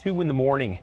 2 in the morning.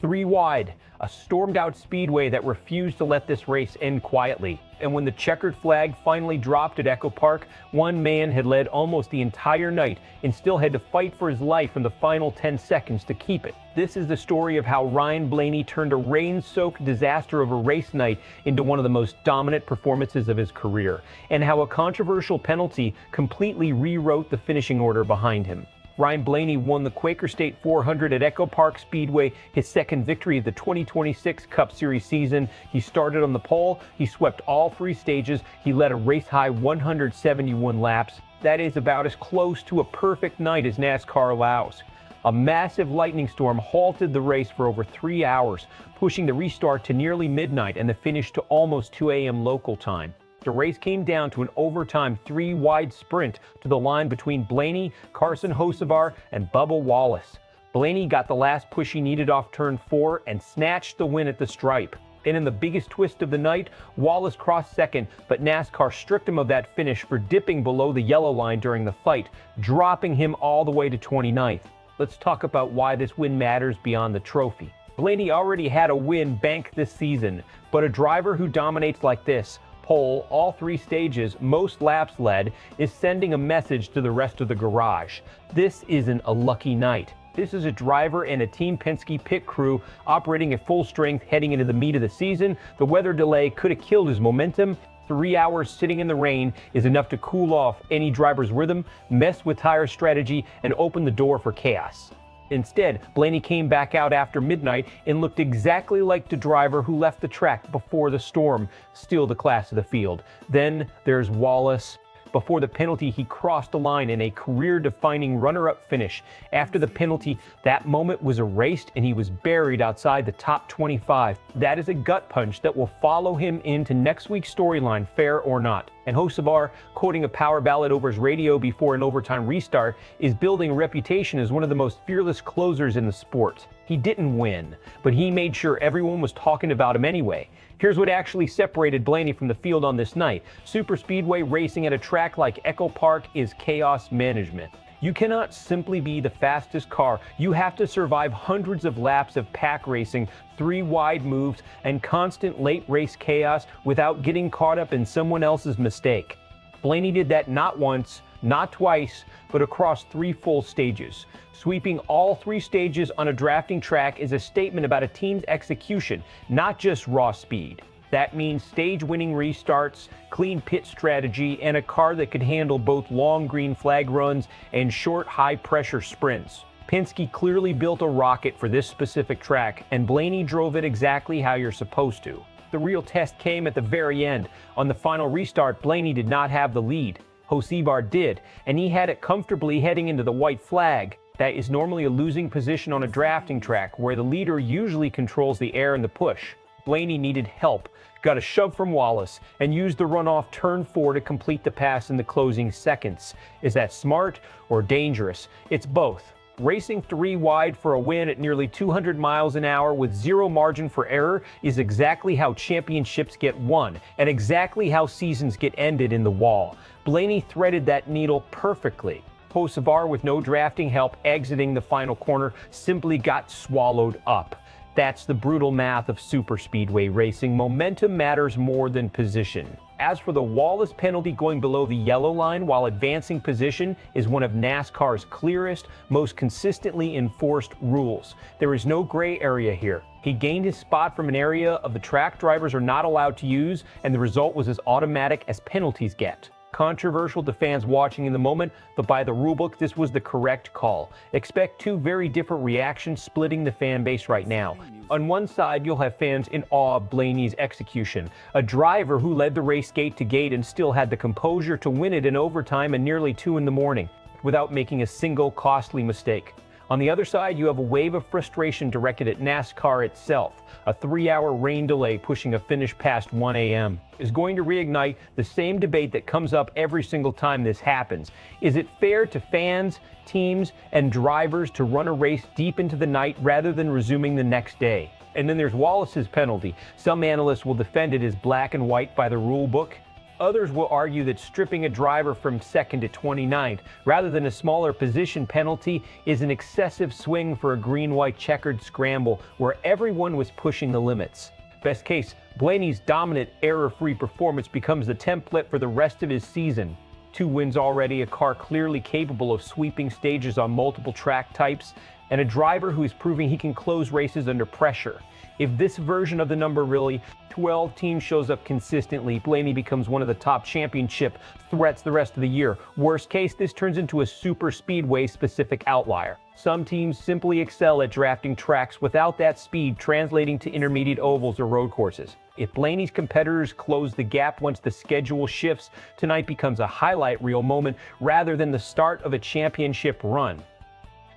3 wide, a stormed-out speedway that refused to let this race end quietly. And when the checkered flag finally dropped at EchoPark, one man had led almost the entire night and still had to fight for his life in the final 10 seconds to keep it. This is the story of how Ryan Blaney turned a rain-soaked disaster of a race night into one of the most dominant performances of his career, and how a controversial penalty completely rewrote the finishing order behind him. Ryan Blaney won the Quaker State 400 at EchoPark Speedway, his second victory of the 2026 Cup Series season. He started on the pole, he swept all 3 stages, he led a race-high 171 laps. That is about as close to a perfect night as NASCAR allows. A massive lightning storm halted the race for over 3 hours, pushing the restart to nearly midnight and the finish to almost 2 a.m. local time. The race came down to an overtime 3-wide sprint to the line between Blaney, Carson, Hocevar, and Bubba Wallace. Blaney got the last push he needed off turn 4 and snatched the win at the stripe. And in the biggest twist of the night, Wallace crossed second, but NASCAR stripped him of that finish for dipping below the yellow line during the fight, dropping him all the way to 29th. Let's talk about why this win matters beyond the trophy. Blaney already had a win banked this season, but a driver who dominates like this, pole, all 3 stages, most laps led, is sending a message to the rest of the garage. This isn't a lucky night. This is a driver and a Team Penske pit crew operating at full strength heading into the meat of the season. The weather delay could have killed his momentum. 3 hours sitting in the rain is enough to cool off any driver's rhythm, mess with tire strategy, and open the door for chaos. Instead, Blaney came back out after midnight and looked exactly like the driver who left the track before the storm, still the class of the field. Then there's Wallace. Before the penalty, he crossed the line in a career-defining runner-up finish. After the penalty, that moment was erased and he was buried outside the top 25. That is a gut punch that will follow him into next week's storyline, fair or not. And Hocevar, quoting a power ballad over his radio before an overtime restart, is building a reputation as one of the most fearless closers in the sport. He didn't win, but he made sure everyone was talking about him anyway. Here's what actually separated Blaney from the field on this night. Super Speedway racing at a track like EchoPark is chaos management. You cannot simply be the fastest car. You have to survive hundreds of laps of pack racing, 3 wide moves, and constant late race chaos without getting caught up in someone else's mistake. Blaney did that not once, not twice, but across 3 full stages. Sweeping all 3 stages on a drafting track is a statement about a team's execution, not just raw speed. That means stage-winning restarts, clean pit strategy, and a car that could handle both long green flag runs and short, high-pressure sprints. Penske clearly built a rocket for this specific track, and Blaney drove it exactly how you're supposed to. The real test came at the very end. On the final restart, Blaney did not have the lead. Hocevar did, and he had it comfortably heading into the white flag. That is normally a losing position on a drafting track, where the leader usually controls the air and the push. Blaney needed help, got a shove from Wallace, and used the runoff turn 4 to complete the pass in the closing seconds. Is that smart or dangerous? It's both. Racing 3 wide for a win at nearly 200 miles an hour with 0 margin for error is exactly how championships get won, and exactly how seasons get ended in the wall. Blaney threaded that needle perfectly. Hocevar, with no drafting help exiting the final corner, simply got swallowed up. That's the brutal math of super speedway racing. Momentum matters more than position. As for the Wallace penalty, going below the yellow line while advancing position is one of NASCAR's clearest, most consistently enforced rules. There is no gray area here. He gained his spot from an area of the track drivers are not allowed to use, and the result was as automatic as penalties get. Controversial to fans watching in the moment, but by the rulebook, this was the correct call. Expect 2 very different reactions splitting the fan base right now. On one side, you'll have fans in awe of Blaney's execution, a driver who led the race gate to gate and still had the composure to win it in overtime and nearly 2 in the morning, without making a single costly mistake. On the other side, you have a wave of frustration directed at NASCAR itself. A 3-hour rain delay pushing a finish past 1 a.m. is going to reignite the same debate that comes up every single time this happens. Is it fair to fans, teams, and drivers to run a race deep into the night rather than resuming the next day? And then there's Wallace's penalty. Some analysts will defend it as black and white by the rule book. Others will argue that stripping a driver from 2nd to 29th, rather than a smaller position penalty, is an excessive swing for a green-white checkered scramble where everyone was pushing the limits. Best case, Blaney's dominant, error-free performance becomes the template for the rest of his season. 2 wins already, a car clearly capable of sweeping stages on multiple track types, and a driver who is proving he can close races under pressure. If this version of the number really 12 teams shows up consistently, Blaney becomes one of the top championship threats the rest of the year. Worst case, this turns into a super speedway specific outlier. Some teams simply excel at drafting tracks without that speed translating to intermediate ovals or road courses. If Blaney's competitors close the gap once the schedule shifts, tonight becomes a highlight reel moment rather than the start of a championship run.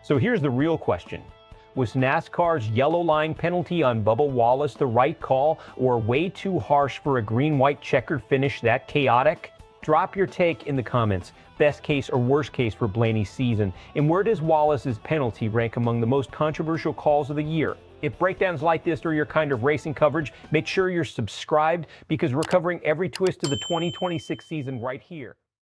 So here's the real question. Was NASCAR's yellow line penalty on Bubba Wallace the right call, or way too harsh for a green-white checkered finish that chaotic? Drop your take in the comments. Best case or worst case for Blaney's season, and where does Wallace's penalty rank among the most controversial calls of the year? If breakdowns like this are your kind of racing coverage, make sure you're subscribed, because we're covering every twist of the 2026 season right here.